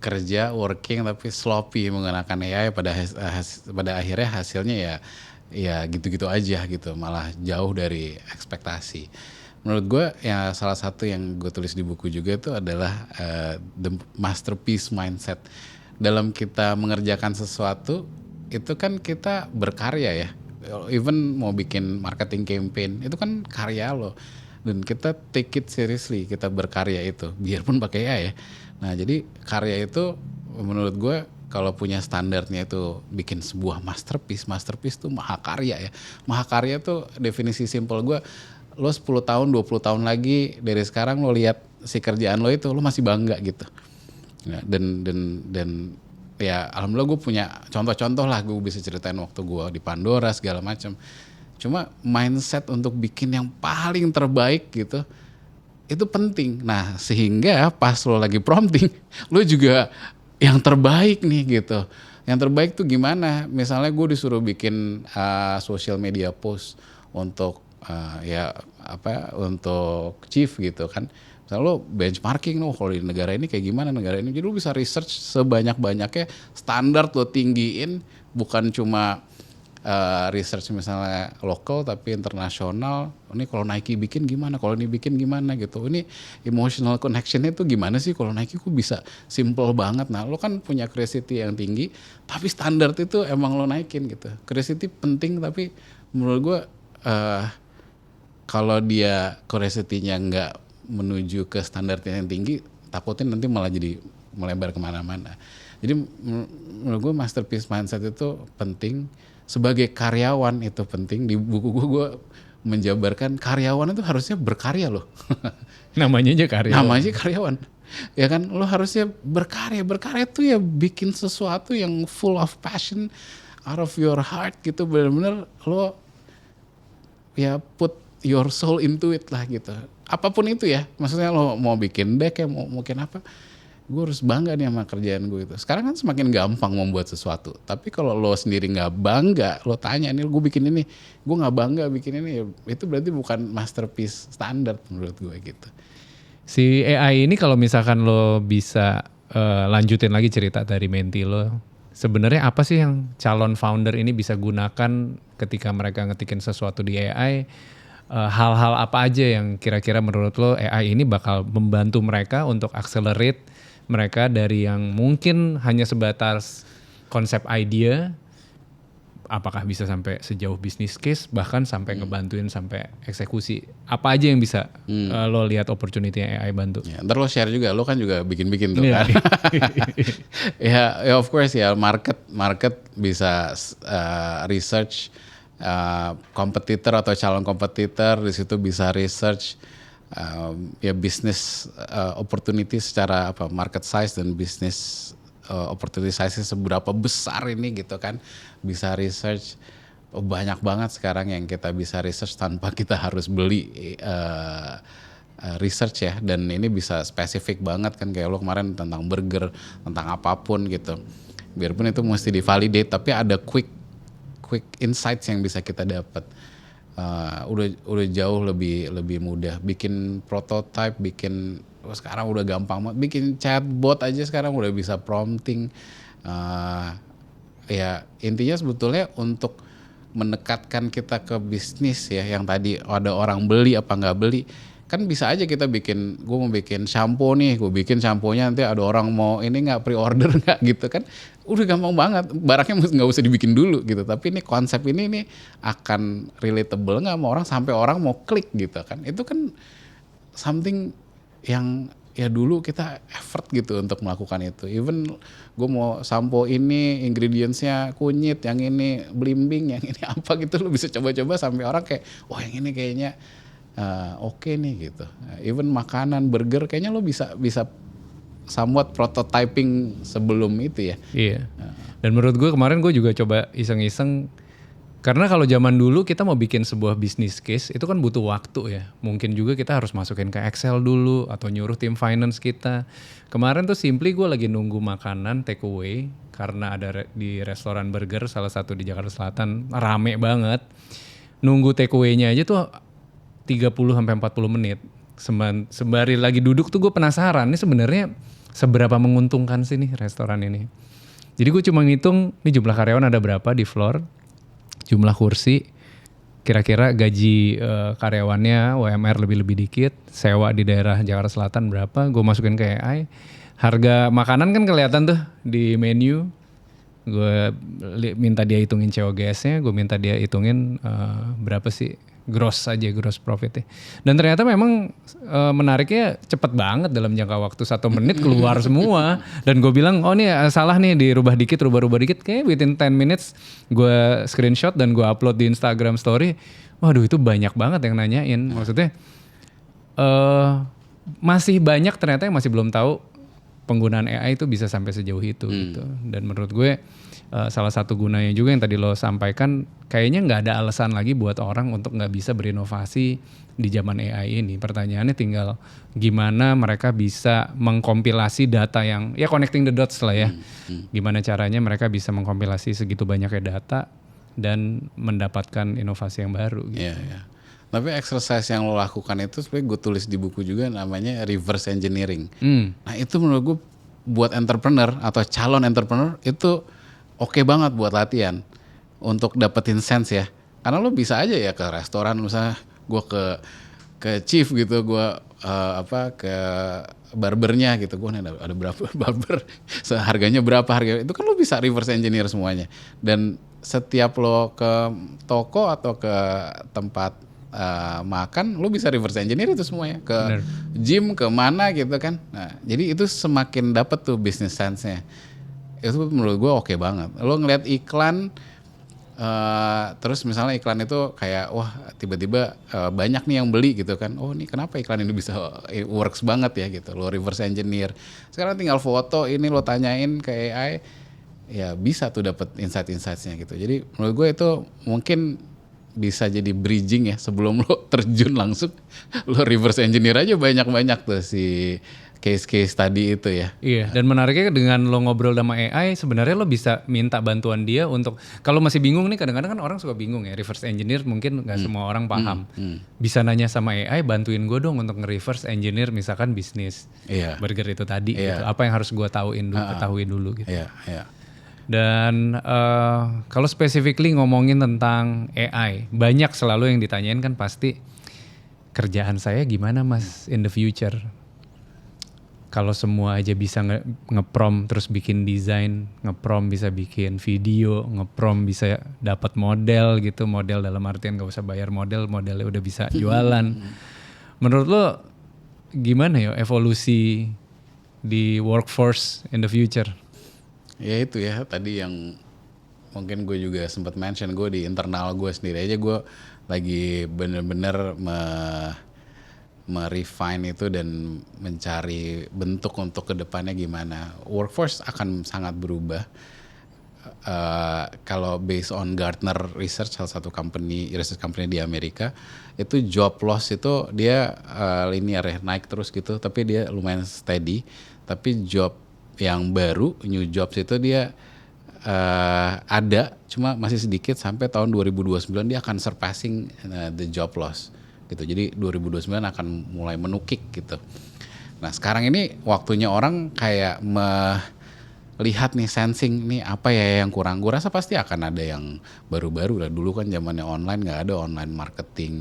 B: kerja working tapi sloppy menggunakan AI, pada akhirnya hasilnya ya gitu-gitu aja gitu, malah jauh dari ekspektasi. Menurut gue ya salah satu yang gue tulis di buku juga itu adalah the masterpiece mindset. Dalam kita mengerjakan sesuatu itu kan kita berkarya ya. Even mau bikin marketing campaign itu kan karya lo, dan kita take it seriously, kita berkarya itu biarpun pakai AI ya. Nah jadi karya itu menurut gue kalau punya standarnya itu bikin sebuah masterpiece tuh mahakarya ya. Mahakarya tuh definisi simple gue, lo 10 tahun 20 tahun lagi dari sekarang lo lihat si kerjaan lo itu, lo masih bangga gitu. Ya, dan ya alhamdulillah gue punya contoh-contoh lah, gue bisa ceritain waktu gue di Pandora segala macam. Cuma mindset untuk bikin yang paling terbaik gitu itu penting. Nah sehingga pas lo lagi prompting lo juga yang terbaik nih gitu. Yang terbaik tuh gimana? Misalnya gue disuruh bikin social media post untuk untuk chief gitu kan. Misalnya lo benchmarking lo kalau di negara ini kayak gimana negara ini. Jadi lo bisa research sebanyak-banyaknya, standar lo tinggiin, bukan cuma research misalnya lokal tapi internasional. Ini kalau Nike bikin gimana, kalau ini bikin gimana gitu. Ini emotional connectionnya tuh gimana sih kalau Nike kok bisa simple banget. Nah lo kan punya curiosity yang tinggi, tapi standar itu emang lo naikin gitu. Curiosity penting, tapi menurut gue kalau dia curiosity-nya nggak menuju ke standar yang tinggi, takutnya nanti malah jadi melebar kemana-mana. Jadi menurut gue masterpiece mindset itu penting. Sebagai karyawan itu penting. Di buku gue menjabarkan karyawan itu harusnya berkarya loh.
A: Namanya aja karyawan.
B: Namanya karyawan. Ya kan, lo harusnya berkarya tuh ya bikin sesuatu yang full of passion, out of your heart gitu, bener-bener lo ya put your soul into it lah gitu. Apapun itu ya, maksudnya lo mau bikin deck ya, mau bikin apa, gue harus bangga nih sama kerjaan gue itu. Sekarang kan semakin gampang membuat sesuatu, tapi kalau lo sendiri nggak bangga, lo tanya nih gue bikin ini, gue nggak bangga bikin ini, ya itu berarti bukan masterpiece standar menurut gue gitu.
A: Si AI ini kalau misalkan lo bisa lanjutin lagi cerita dari menti lo, sebenarnya apa sih yang calon founder ini bisa gunakan ketika mereka ngetikin sesuatu di AI? Hal-hal apa aja yang kira-kira menurut lo AI ini bakal membantu mereka untuk accelerate mereka dari yang mungkin hanya sebatas konsep idea, apakah bisa sampai sejauh business case, bahkan sampai ngebantuin sampai eksekusi. Apa aja yang bisa lo lihat opportunity yang AI bantu?
B: Ya, ntar lo share juga, lo kan juga bikin-bikin tuh
A: Iya.
B: kan. ya of course ya, market bisa research kompetitor atau calon kompetitor, di situ bisa research ya business opportunity secara apa, market size dan business opportunity size seberapa besar ini gitu kan, bisa research. Banyak banget sekarang yang kita bisa research tanpa kita harus beli research ya, dan ini bisa spesifik banget kan, kayak lo kemarin tentang burger, tentang apapun gitu, biarpun itu mesti divalidate tapi ada quick insights yang bisa kita dapat. Udah jauh lebih mudah bikin prototype, sekarang udah gampang banget bikin chatbot aja, sekarang udah bisa prompting. Ya intinya sebetulnya untuk mendekatkan kita ke bisnis ya, yang tadi ada orang beli apa nggak beli, kan bisa aja kita gue mau bikin shampoo nih, gue bikin shampoo-nya nanti ada orang mau ini nggak, pre-order nggak gitu kan, udah gampang banget, barangnya nggak usah dibikin dulu gitu, tapi ini konsep ini nih akan relatable nggak sama orang sampai orang mau klik gitu kan, itu kan something yang ya dulu kita effort gitu untuk melakukan itu. Even gue mau sampo ini ingredientsnya kunyit, yang ini belimbing, yang ini apa gitu, lo bisa coba-coba sampai orang kayak wah yang ini kayaknya oke nih gitu. Even makanan burger kayaknya lo bisa somewhat prototyping sebelum itu ya.
A: Iya. Dan menurut gue kemarin gue juga coba iseng-iseng, karena kalau zaman dulu kita mau bikin sebuah business case itu kan butuh waktu ya. Mungkin juga kita harus masukin ke Excel dulu atau nyuruh tim finance kita. Kemarin tuh simply gue lagi nunggu makanan take away karena ada di restoran burger salah satu di Jakarta Selatan, rame banget. Nunggu take away-nya aja tuh 30 sampai 40 menit. Sembari lagi duduk tuh gue penasaran ini sebenarnya seberapa menguntungkan sih nih restoran ini. Jadi gue cuma ngitung nih jumlah karyawan ada berapa di floor, jumlah kursi, kira-kira gaji karyawannya UMR lebih dikit, sewa di daerah Jakarta Selatan berapa, gue masukin ke AI. Harga makanan kan kelihatan tuh di menu, gue minta dia hitungin COGS-nya, gue minta dia hitungin berapa sih gross profitnya. Dan ternyata memang menariknya cepet banget, dalam jangka waktu 1 menit keluar semua. Dan gue bilang, oh nih salah nih, dirubah dikit, kayak within 10 minutes gue screenshot dan gue upload di Instagram story. Waduh itu banyak banget yang nanyain. Maksudnya masih banyak ternyata yang masih belum tahu penggunaan AI itu bisa sampai sejauh itu gitu. Dan menurut gue salah satu gunanya juga yang tadi lo sampaikan, kayaknya nggak ada alasan lagi buat orang untuk nggak bisa berinovasi di zaman AI ini. Pertanyaannya tinggal gimana mereka bisa mengkompilasi data yang ya connecting the dots lah ya. Gimana caranya mereka bisa mengkompilasi segitu banyaknya data dan mendapatkan inovasi yang baru gitu.
B: Yeah. Tapi exercise yang lo lakukan itu sebenarnya gue tulis di buku juga, namanya reverse engineering. Nah itu menurut gue buat entrepreneur atau calon entrepreneur itu oke banget buat latihan untuk dapetin sense ya. Karena lo bisa aja ya ke restoran, misalnya gue ke chief gitu, gue ke barbernya gitu, gue ada berapa barber, harganya berapa, harga itu kan lo bisa reverse engineer semuanya. Dan setiap lo ke toko atau ke tempat makan, lo bisa reverse engineer itu semuanya, ke gym, ke mana gitu kan. Nah, jadi itu semakin dapet tuh business sense-nya. Itu menurut gue oke banget. Lo ngeliat iklan Terus misalnya iklan itu kayak wah tiba-tiba banyak nih yang beli gitu kan. Oh ini kenapa iklan ini bisa works banget ya gitu. Lo reverse engineer. Sekarang tinggal foto ini lo tanyain ke AI ya bisa tuh dapat insight-insightsnya gitu. Jadi menurut gue itu mungkin bisa jadi bridging ya sebelum lo terjun langsung lo reverse engineer aja banyak-banyak tuh si case-case tadi itu ya.
A: Iya, dan menariknya dengan lo ngobrol sama AI, sebenarnya lo bisa minta bantuan dia untuk, kalau masih bingung nih, kadang-kadang kan orang suka bingung ya, reverse engineer mungkin nggak semua orang paham. Bisa nanya sama AI, bantuin gue dong untuk nge-reverse engineer misalkan bisnis burger itu tadi. Gitu. Apa yang harus gue ketahui dulu gitu.
B: Iya.
A: Dan kalau specifically ngomongin tentang AI, banyak selalu yang ditanyain kan pasti, kerjaan saya gimana mas in the future? Kalau semua aja bisa nge-prom terus bikin desain, nge-prom bisa bikin video, nge-prom bisa dapat model gitu, model dalam artian gak usah bayar model, modelnya udah bisa jualan. Menurut lo gimana ya evolusi di workforce in the future?
B: Ya itu ya tadi yang mungkin gue juga sempat mention, gue di internal gue sendiri aja gue lagi bener-bener merefine itu dan mencari bentuk untuk kedepannya gimana. Workforce akan sangat berubah. Kalau based on Gartner Research, salah satu research company di Amerika, itu job loss itu dia linear ya, naik terus gitu, tapi dia lumayan steady. Tapi job yang baru, new jobs itu dia ada, cuma masih sedikit sampai tahun 2029 dia akan surpassing the job loss. Gitu. Jadi 2029 akan mulai menukik gitu. Nah sekarang ini waktunya orang kayak melihat nih, sensing nih apa ya yang kurang. Gue rasa pasti akan ada yang baru-baru lah. Dulu kan zamannya online, nggak ada online marketing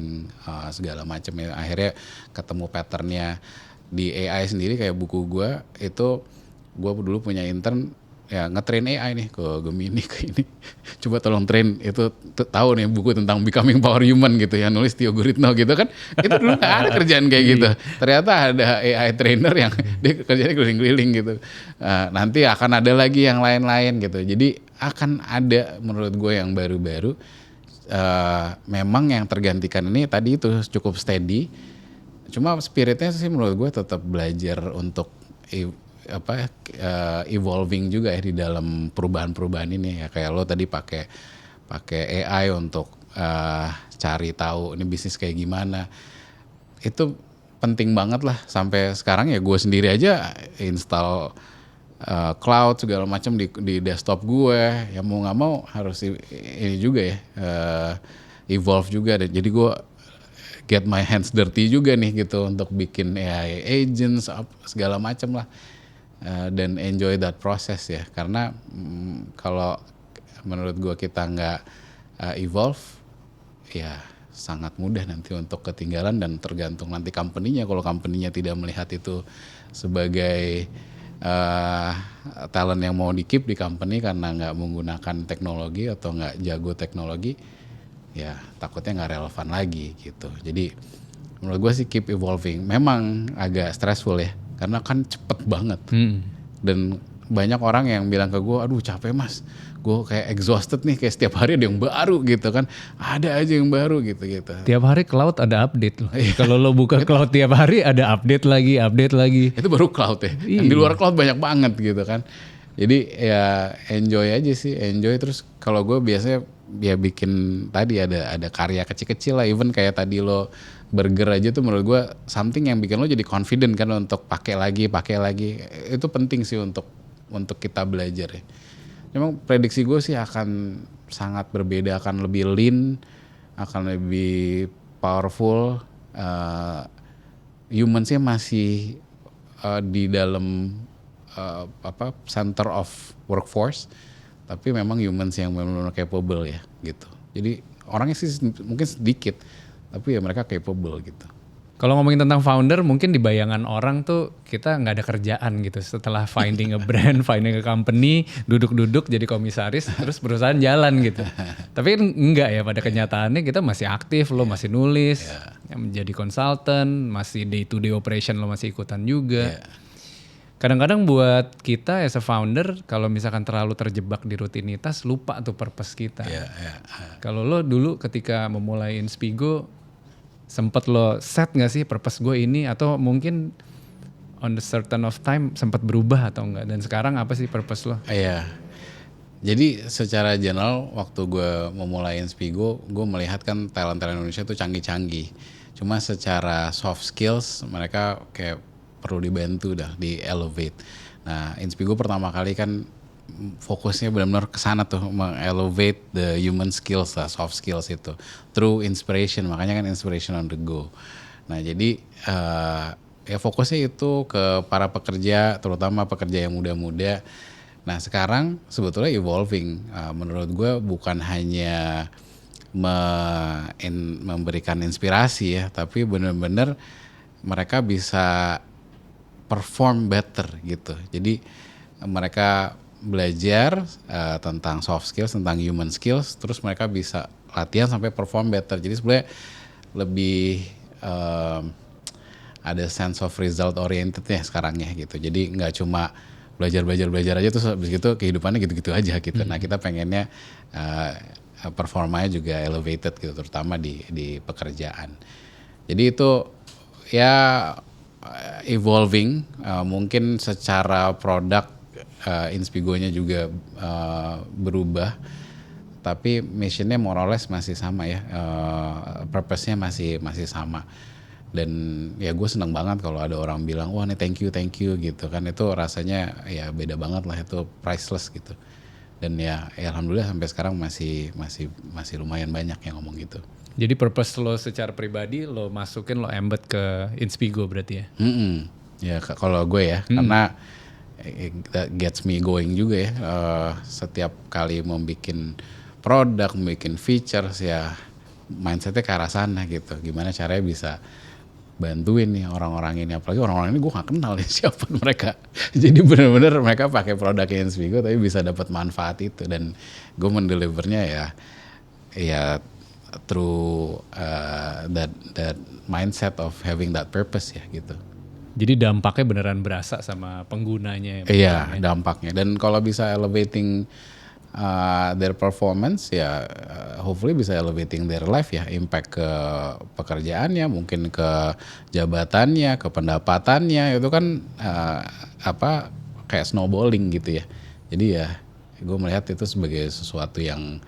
B: segala macam ya. Akhirnya ketemu patternnya di AI sendiri. Kayak buku gue itu, gue dulu punya intern ya ngetrain AI nih ke Gemini ke ini. Coba tolong train itu, tahu nih buku tentang Becoming Power Human gitu ya, nulis Tio Guritno gitu kan. Itu dulu gak ada kerjaan kayak gitu. Ternyata ada AI trainer yang dia kerjanya keliling-keliling gitu. Nanti akan ada lagi yang lain-lain gitu. Jadi akan ada menurut gue yang baru-baru. Memang yang tergantikan ini tadi itu cukup steady. Cuma spiritnya sih menurut gue tetap belajar untuk evolving juga ya di dalam perubahan-perubahan ini ya. Kayak lo tadi pakai AI untuk cari tahu ini bisnis kayak gimana, itu penting banget lah. Sampai sekarang ya gue sendiri aja install cloud segala macam di desktop gue, ya mau nggak mau harus ini juga ya, evolve juga. Dan jadi gue get my hands dirty juga nih gitu untuk bikin AI agents segala macam lah. Dan enjoy that process ya, karena kalau menurut gue kita nggak evolve ya sangat mudah nanti untuk ketinggalan, dan tergantung nanti company-nya. Kalau company-nya tidak melihat itu sebagai talent yang mau di-keep di company karena nggak menggunakan teknologi atau nggak jago teknologi, ya takutnya nggak relevan lagi gitu. Jadi menurut gue sih keep evolving. Memang agak stressful ya, karena kan cepet banget. Dan banyak orang yang bilang ke gue, aduh capek mas, gue kayak exhausted nih, kayak setiap hari ada yang baru gitu kan. Ada aja yang baru gitu.
A: Tiap hari cloud ada update loh. Kalau lo buka cloud tiap hari ada update lagi. Itu
B: baru cloud ya. Yang di luar cloud banyak banget gitu kan. Jadi ya enjoy aja sih, enjoy. Terus kalau gue biasanya ya bikin tadi ada karya kecil-kecil lah. Even kayak tadi lo burger aja tuh menurut gue something yang bikin lo jadi confident kan untuk pakai lagi. Itu penting sih untuk kita belajar ya. Memang prediksi gue sih akan sangat berbeda, akan lebih lean, akan lebih powerful. Humansnya masih di dalam center of workforce, tapi memang humans yang benar-benar capable ya gitu. Jadi orangnya sih mungkin sedikit, tapi ya mereka capable gitu.
A: Kalau ngomongin tentang founder, mungkin di bayangan orang tuh kita nggak ada kerjaan gitu. Setelah finding a brand, finding a company, duduk-duduk jadi komisaris, terus perusahaan jalan gitu. Tapi kan enggak ya, pada kenyataannya kita masih aktif, lo masih nulis, menjadi konsultan, masih day to day operation lo masih ikutan juga. Kadang-kadang buat kita as a founder, kalau misalkan terlalu terjebak di rutinitas, lupa tuh purpose kita. Kalau lo dulu ketika memulai Inspigo, sempet lo set gak sih purpose gue ini? Atau mungkin on the certain of time sempat berubah atau enggak? Dan sekarang apa sih purpose lo?
B: Iya. Jadi secara general waktu gue memulai Inspigo, gue melihat kan talent-talent Indonesia tuh canggih-canggih. Cuma secara soft skills mereka kayak perlu dibantu dah, di elevate. Nah, Inspigo pertama kali kan fokusnya benar-benar ke sana tuh, elevate the human skills lah, soft skills itu through inspiration. Makanya kan inspiration on the go. Nah, jadi ya fokusnya itu ke para pekerja, terutama pekerja yang muda-muda. Nah, sekarang sebetulnya evolving. Menurut gue bukan hanya memberikan inspirasi ya, tapi benar-benar mereka bisa perform better gitu. Jadi mereka belajar tentang soft skills, tentang human skills, terus mereka bisa latihan sampai perform better. Jadi sebenarnya lebih ada sense of result oriented ya sekarang ya gitu. Jadi nggak cuma belajar aja terus habis gitu kehidupannya gitu-gitu aja gitu. Nah, kita pengennya performanya juga elevated gitu, terutama di pekerjaan. Jadi itu ya evolving, mungkin secara produk Inspigo-nya juga berubah, tapi missionnya more or less masih sama ya, purpose-nya masih sama. Dan ya gue seneng banget kalau ada orang bilang wah nih thank you gitu kan, itu rasanya ya beda banget lah, itu priceless gitu. Dan ya alhamdulillah sampai sekarang masih lumayan banyak yang ngomong gitu.
A: Jadi purpose lo secara pribadi lo masukin, lo embed ke Inspigo berarti ya?
B: Ya kalau gue ya, karena that gets me going juga ya. Setiap kali membuat produk, membuat features ya mindsetnya ke arah sana gitu. Gimana caranya bisa bantuin nih orang-orang ini, apalagi orang-orang ini gue gak kenal ya siapa mereka. Jadi benar-benar mereka pakai produknya Inspigo tapi bisa dapat manfaat itu, dan gue mendelivernya ya through that mindset of having that purpose ya gitu.
A: Jadi dampaknya beneran berasa sama penggunanya.
B: Iya, dampaknya. Dan kalau bisa elevating their performance ya, hopefully bisa elevating their life ya, impact ke pekerjaannya, mungkin ke jabatannya, ke pendapatannya, itu kan kayak snowballing gitu ya. Jadi ya gue melihat itu sebagai sesuatu yang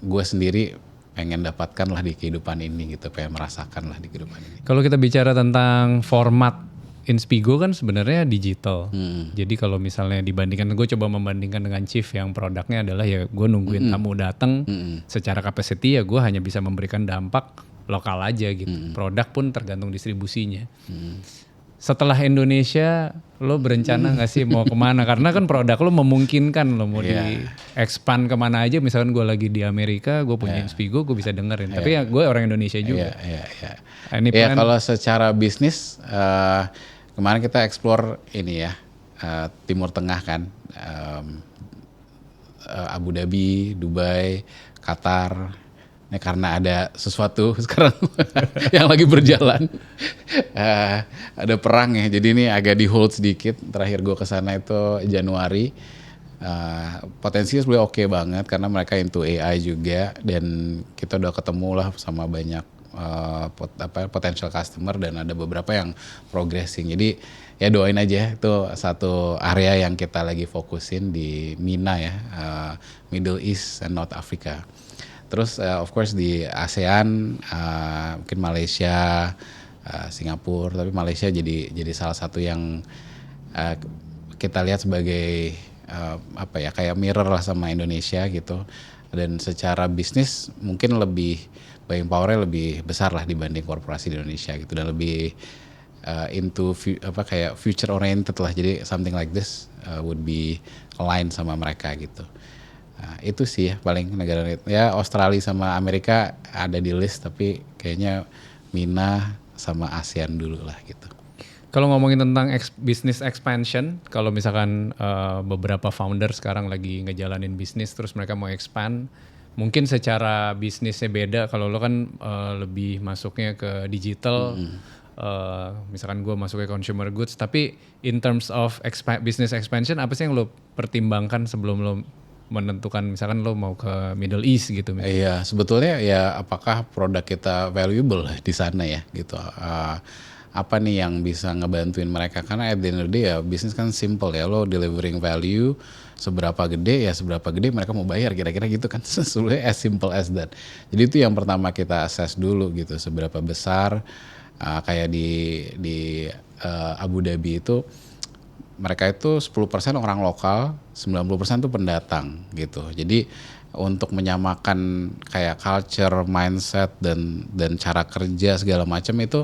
B: gue sendiri pengen dapatkan lah di kehidupan ini gitu, pengen merasakan lah di kehidupan ini.
A: Kalau kita bicara tentang format Inspigo kan sebenarnya digital. Jadi kalau misalnya dibandingkan, gue coba membandingkan dengan Chief yang produknya adalah ya gue nungguin tamu datang, secara capacity ya gue hanya bisa memberikan dampak lokal aja gitu. Produk pun tergantung distribusinya. Setelah Indonesia, lo berencana nggak sih mau kemana? Karena kan produk lo memungkinkan lo mau di expand kemana aja. Misalkan gue lagi di Amerika, gue punya Inspigo, gue bisa dengerin. Tapi ya gue orang Indonesia juga.
B: Ya kalau secara bisnis, kemarin kita explore ini ya, Timur Tengah kan, Abu Dhabi, Dubai, Qatar. Ini karena ada sesuatu sekarang yang lagi berjalan, ada perang ya, jadi ini agak di hold sedikit. Terakhir gue kesana itu Januari. Potensinya sebenarnya oke banget karena mereka into AI juga, dan kita udah ketemu lah sama banyak potential customer, dan ada beberapa yang progressing. Jadi ya doain aja, itu satu area yang kita lagi fokusin di MENA ya, Middle East and North Africa. Terus of course di ASEAN, mungkin Malaysia, Singapura, tapi Malaysia jadi salah satu yang kita lihat sebagai kayak mirror lah sama Indonesia gitu. Dan secara bisnis mungkin lebih buying power-nya lebih besar lah dibanding korporasi di Indonesia gitu, dan lebih into kayak future oriented lah. Jadi something like this would be aligned sama mereka gitu. Nah, itu sih ya paling negara ya, Australia sama Amerika ada di list, tapi kayaknya MENA sama ASEAN dulu lah gitu.
A: Kalau ngomongin tentang business expansion, kalau misalkan beberapa founder sekarang lagi ngejalanin bisnis terus mereka mau expand, mungkin secara bisnisnya beda. Kalau lo kan lebih masuknya ke digital, misalkan gue masuk ke consumer goods, tapi in terms of business expansion apa sih yang lo pertimbangkan sebelum lo menentukan misalkan lo mau ke Middle East gitu?
B: Iya, sebetulnya ya apakah produk kita valuable di sana ya gitu. Apa nih yang bisa ngebantuin mereka, karena at the end of the day ya bisnis kan simple ya, lo delivering value seberapa gede ya seberapa gede mereka mau bayar, kira-kira gitu kan. Sebenarnya as simple as that. Jadi itu yang pertama kita assess dulu gitu, seberapa besar. Kayak di Abu Dhabi itu mereka itu 10% orang lokal, 90% tuh pendatang gitu. Jadi untuk menyamakan kayak culture, mindset dan cara kerja segala macam itu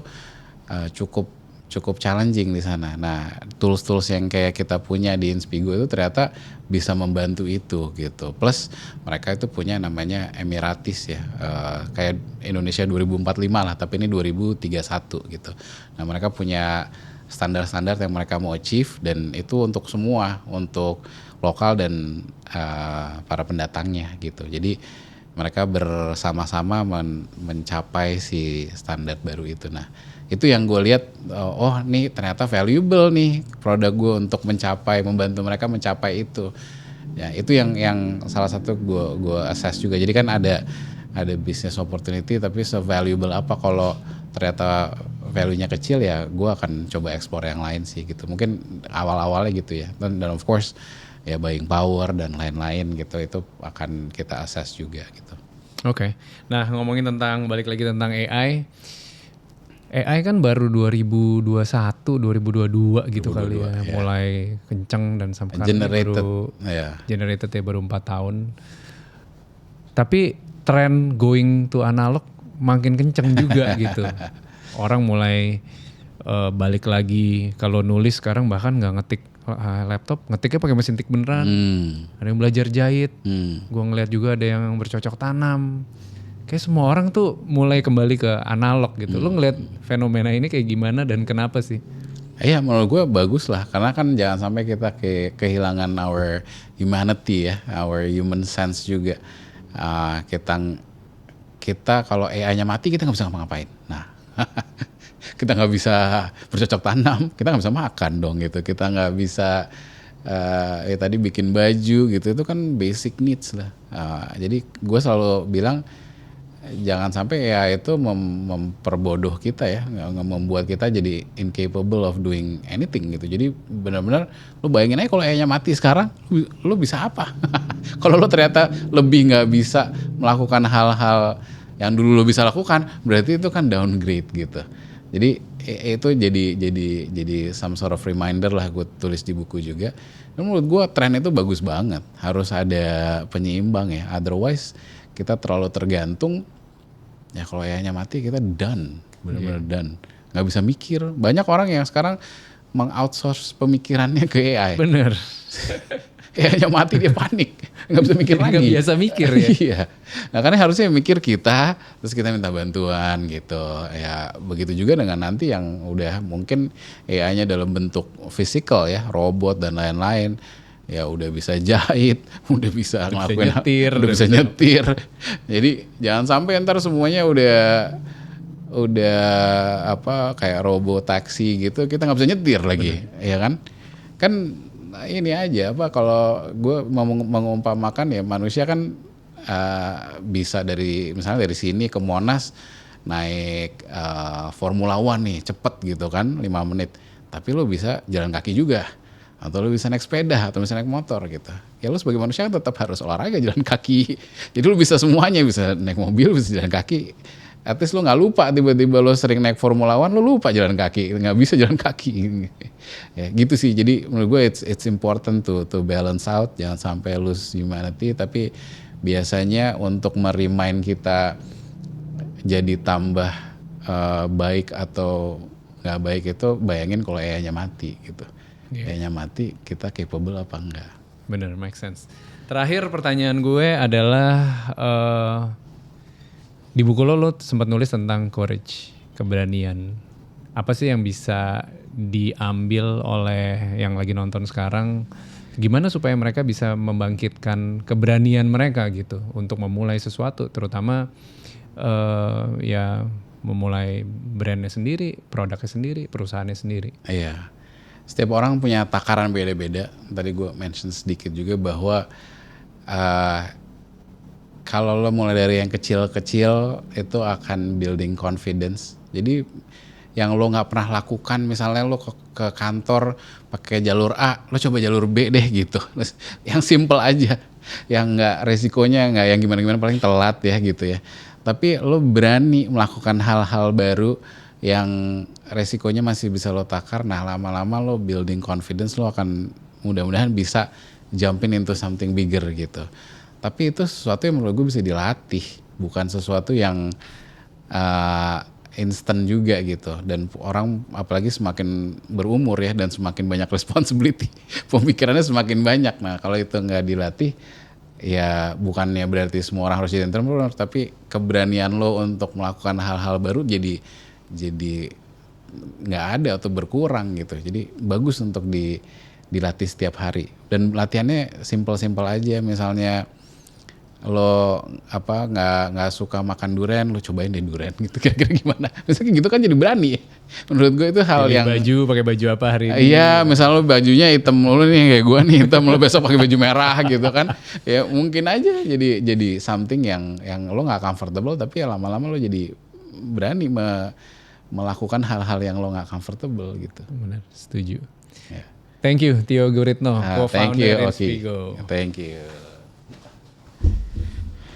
B: cukup challenging di sana. Nah, tools yang kayak kita punya di Inspigo itu ternyata bisa membantu itu gitu. Plus mereka itu punya namanya Emiratis ya, kayak Indonesia 2045 lah, tapi ini 2031 gitu. Nah, mereka punya standar-standar yang mereka mau achieve, dan itu untuk semua, untuk lokal dan para pendatangnya gitu. Jadi mereka bersama-sama mencapai si standar baru itu. Nah, itu yang gue lihat, oh nih ternyata valuable nih produk gue untuk membantu mereka mencapai itu. Ya itu yang salah satu gue assess juga. Jadi kan ada business opportunity, tapi se-valuable apa. Kalau ternyata value-nya kecil ya gue akan coba explore yang lain sih gitu. Mungkin awal-awalnya gitu ya. Dan of course ya buying power dan lain-lain gitu, itu akan kita assess juga gitu.
A: Oke. Nah, ngomongin balik lagi tentang AI kan baru 2021, 2022 gitu
B: 2022,
A: kali ya, mulai kenceng dan sampai generated ya baru 4 tahun. Tapi tren going to analog makin kenceng juga gitu. Orang mulai balik lagi, kalau nulis sekarang bahkan nggak ngetik laptop, ngetiknya pakai mesin tik beneran. Ada yang belajar jahit, gue ngeliat juga ada yang bercocok tanam. Kayak semua orang tuh mulai kembali ke analog gitu. Lo ngeliat fenomena ini kayak gimana dan kenapa sih?
B: Iya, menurut gue bagus lah, karena kan jangan sampai kita kehilangan our humanity ya, our human sense juga. Kita kalau AI-nya mati kita nggak bisa ngapa-ngapain. Nah, kita nggak bisa bercocok tanam, kita nggak bisa makan dong gitu. Kita nggak bisa tadi bikin baju gitu, itu kan basic needs lah. Jadi gue selalu bilang, jangan sampai ya itu memperbodoh kita ya, membuat kita jadi incapable of doing anything gitu. Jadi benar-benar lu bayangin aja kalau AI-nya mati sekarang, lu bisa apa? Kalau lu ternyata lebih nggak bisa melakukan hal-hal yang dulu lu bisa lakukan, berarti itu kan downgrade gitu. Jadi itu jadi some sort of reminder lah, gue tulis di buku juga. Dan menurut gue tren itu bagus banget, harus ada penyeimbang ya. Otherwise kita terlalu tergantung. Ya kalau AI-nya mati kita done, benar-benar done. Nggak bisa mikir. Banyak orang yang sekarang meng-outsource pemikirannya ke AI.
A: Bener.
B: AI-nya mati dia panik, nggak bisa mikir lagi.
A: Nggak biasa mikir ya.
B: Iya. Nah karena harusnya mikir kita, terus kita minta bantuan gitu. Ya begitu juga dengan nanti yang udah mungkin AI-nya dalam bentuk fisikal ya, robot dan lain-lain. Ya udah bisa jahit, udah bisa ngelakuin, udah bisa nyetir. Jadi jangan sampai ntar semuanya udah apa kayak robot taksi gitu, kita nggak bisa nyetir lagi, ya kan? Kan ini aja apa, kalau gue mau mengumpamakan ya, manusia kan bisa misalnya dari sini ke Monas naik Formula One nih cepet gitu kan, 5 menit. Tapi lo bisa jalan kaki juga. Atau lu bisa naik sepeda, atau bisa naik motor gitu. Ya lu sebagai manusia kan tetap harus olahraga, jalan kaki. Jadi lu bisa semuanya, bisa naik mobil, bisa jalan kaki. At least lu gak lupa tiba-tiba lu sering naik Formula One, lu lupa jalan kaki, gak bisa jalan kaki. Ya gitu sih, jadi menurut gue it's important to balance out, jangan sampai lose humanity, tapi biasanya untuk merimain kita jadi tambah baik atau gak baik itu, bayangin kalau AI-nya mati gitu. Kayaknya mati, kita capable apa enggak?
A: Bener, make sense. Terakhir pertanyaan gue adalah, di buku lo sempat nulis tentang courage, keberanian. Apa sih yang bisa diambil oleh yang lagi nonton sekarang? Gimana supaya mereka bisa membangkitkan keberanian mereka gitu untuk memulai sesuatu, terutama ya memulai brandnya sendiri, produknya sendiri, perusahaannya sendiri.
B: Iya. Setiap orang punya takaran beda-beda. Tadi gue mention sedikit juga bahwa kalau lo mulai dari yang kecil-kecil itu akan building confidence. Jadi yang lo nggak pernah lakukan, misalnya lo ke kantor pakai jalur A, lo coba jalur B deh gitu. Yang simple aja, yang nggak resikonya nggak yang gimana-gimana, paling telat ya gitu ya. Tapi lo berani melakukan hal-hal baru yang resikonya masih bisa lo takar. Nah lama-lama lo building confidence, lo akan mudah-mudahan bisa jumping into something bigger gitu. Tapi itu sesuatu yang menurut gue bisa dilatih, bukan sesuatu yang instan juga gitu. Dan orang apalagi semakin berumur ya dan semakin banyak responsibility, pemikirannya semakin banyak. Nah kalau itu nggak dilatih, ya bukannya berarti semua orang harus jadi entrepreneur, tapi keberanian lo untuk melakukan hal-hal baru jadi nggak ada atau berkurang gitu. Jadi bagus untuk dilatih setiap hari. Dan latihannya simple-simple aja, misalnya lo nggak suka makan durian, lo cobain deh durian gitu, kira-kira gimana? Misalnya gitu kan jadi berani. Menurut gue itu hal yang
A: pakai baju apa hari ini?
B: Iya, misalnya lo bajunya hitam lo nih kayak gue nih hitam, lo besok pakai baju merah gitu kan? Ya mungkin aja jadi something yang lo nggak comfortable, tapi ya lama-lama lo jadi berani melakukan hal-hal yang lo nggak comfortable gitu.
A: Benar, setuju.
B: Yeah.
A: Thank you Tio Guritno, co-founder
B: Thank you,
A: Inspigo.
B: Thank you.